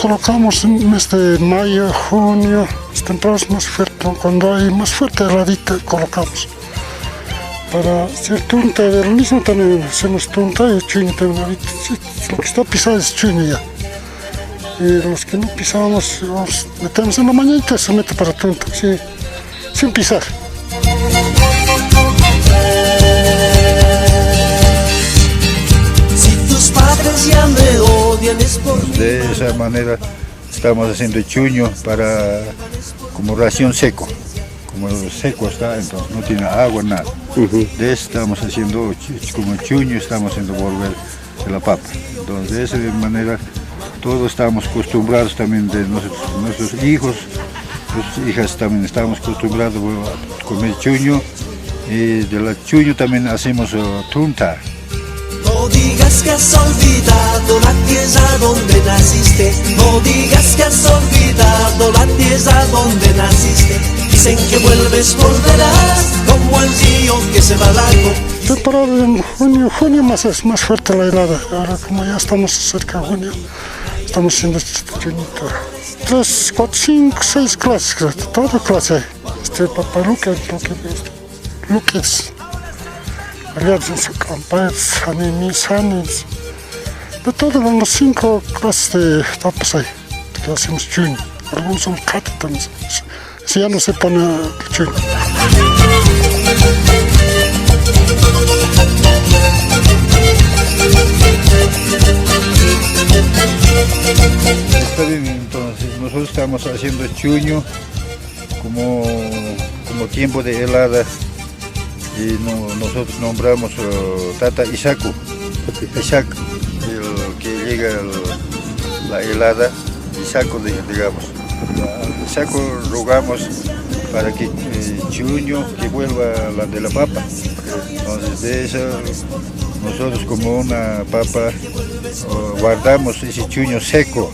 colocamos en el mes de mayo, junio, las temporadas más fuertes, cuando hay más fuerte heladita colocamos. Para hacer tunta del mismo también hacemos tunta y chuño también. Ahorita, lo que está pisado es chuño ya. Y los que no pisamos, los metemos en la mañanita, se mete para tunta, sí, sin pisar. Si tus padres ya me odian es por mí. De esa manera estamos haciendo chuño para como ración seco. Como seco está, entonces no tiene agua, nada. De eso estamos haciendo como chuño, estamos haciendo volver de la papa. Entonces de esa manera todos estamos acostumbrados también de nuestros hijos, nuestras hijas también estamos acostumbrados a comer chuño. Y de la chuño también hacemos tunta. No digas que has olvidado la tierra donde naciste. No digas que has olvidado la tierra donde naciste. Dicen que vuelves, volverás, como el río que se va largo. Temporada en junio es más fuerte la helada. Ahora como ya estamos cerca de junio, estamos haciendo chuñito. 3, 4, 5, 6 clases, toda clase hay. Paparuca, luques, aliados, campañas, animis, hanis. De todas las 5 clases de papas hay, que hacemos chuño. Algunos son cate también. Si ya no se pone chuño. Está bien, entonces nosotros estamos haciendo chuño como tiempo de helada y nosotros nombramos Tata Isaku, Isaac, el que llega la helada, Isaku digamos. A Isaku rogamos para que chuño que vuelva la de la papa. Entonces de eso nosotros como una papa guardamos ese chuño seco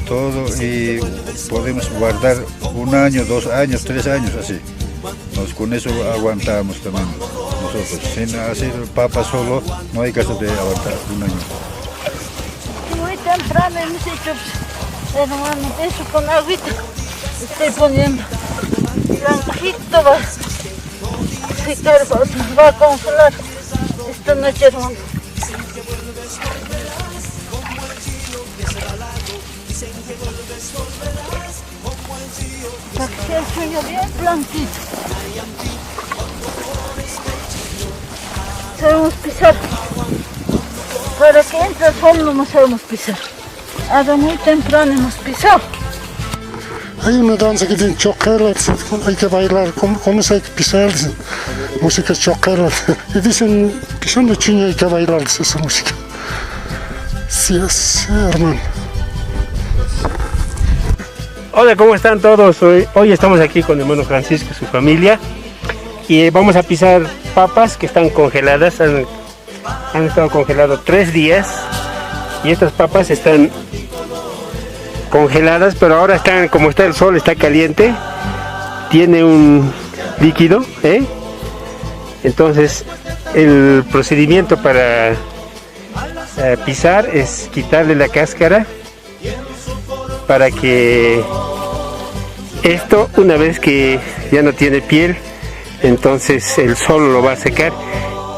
todo y podemos guardar 1 año, 2 años, 3 años así. Entonces con eso aguantamos también nosotros. Sin hacer papa solo no hay caso de aguantar 1 año. Muy temprano hemos hecho, hermano, eso con agüita. Estoy poniendo naranjito, va a secar, va a congelar esta noche, hermano. Para que sea el sueño bien blanquito. Sabemos pisar. Para que entre el sol no sabemos pisar. Ahora muy temprano hemos pisado. Hay una danza que tiene choquera, hay que bailar, con eso hay que pisar, música choquera. Y dicen, pisando chuño hay que bailar esa música. Sí, es, hermano. Hola, ¿cómo están todos? Hoy estamos aquí con el hermano Francisco y su familia y vamos a pisar papas que están congeladas, han estado congeladas 3 días y estas papas están congeladas, pero ahora están, como está el sol, está caliente, tiene un líquido, entonces el procedimiento para pisar es quitarle la cáscara para que esto, una vez que ya no tiene piel, entonces el sol lo va a secar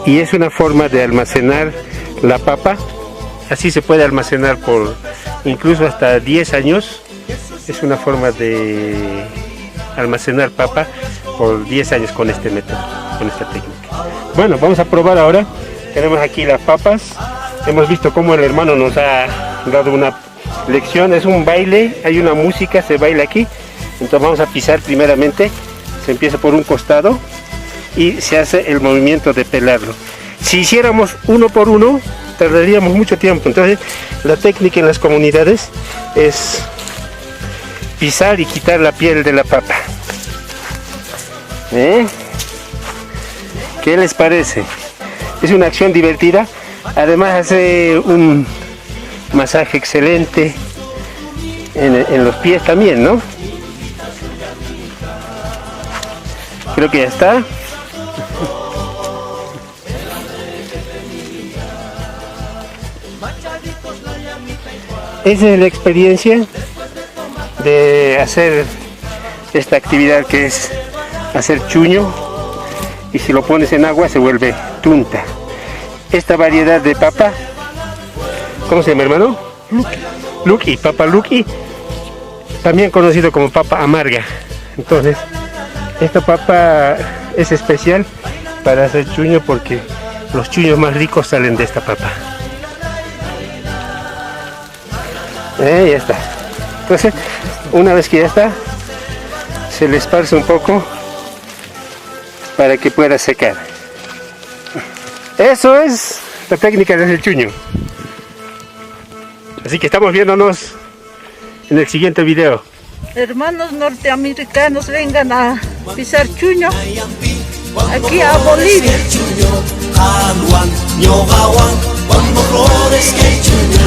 y es una forma de almacenar la papa. Así se puede almacenar por incluso hasta 10 años. Es una forma de almacenar papa por 10 años con este método, con esta técnica. Bueno, vamos a probar ahora. Tenemos aquí las papas. Hemos visto cómo el hermano nos ha dado una lección. Es un baile, hay una música, se baila aquí. Entonces vamos a pisar primeramente. Se empieza por un costado y se hace el movimiento de pelarlo. Si hiciéramos uno por uno, tardaríamos mucho tiempo. Entonces la técnica en las comunidades es pisar y quitar la piel de la papa. ¿Qué les parece? Es una acción divertida. Además hace un masaje excelente en los pies también, ¿no? Creo que ya está. Esa es la experiencia de hacer esta actividad que es hacer chuño, y si lo pones en agua se vuelve tunta. Esta variedad de papa, ¿cómo se llama, hermano? Luqui, papa luqui, también conocido como papa amarga. Entonces, esta papa es especial para hacer chuño porque los chuños más ricos salen de esta papa. Ya está. Entonces, una vez que ya está, se le esparce un poco para que pueda secar. Eso es la técnica de hacer chuño. Así que estamos viéndonos en el siguiente video. Hermanos norteamericanos, vengan a pisar chuño aquí a Bolivia. Aluan, ñogawan, cuando florezca el chuño.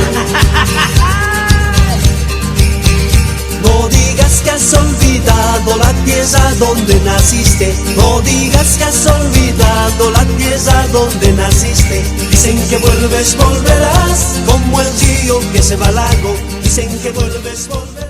No digas que has olvidado la tierra donde naciste. No digas que has olvidado la tierra donde naciste. Dicen que vuelves, volverás, como el río que se va al lago. Dicen que vuelves, volverás.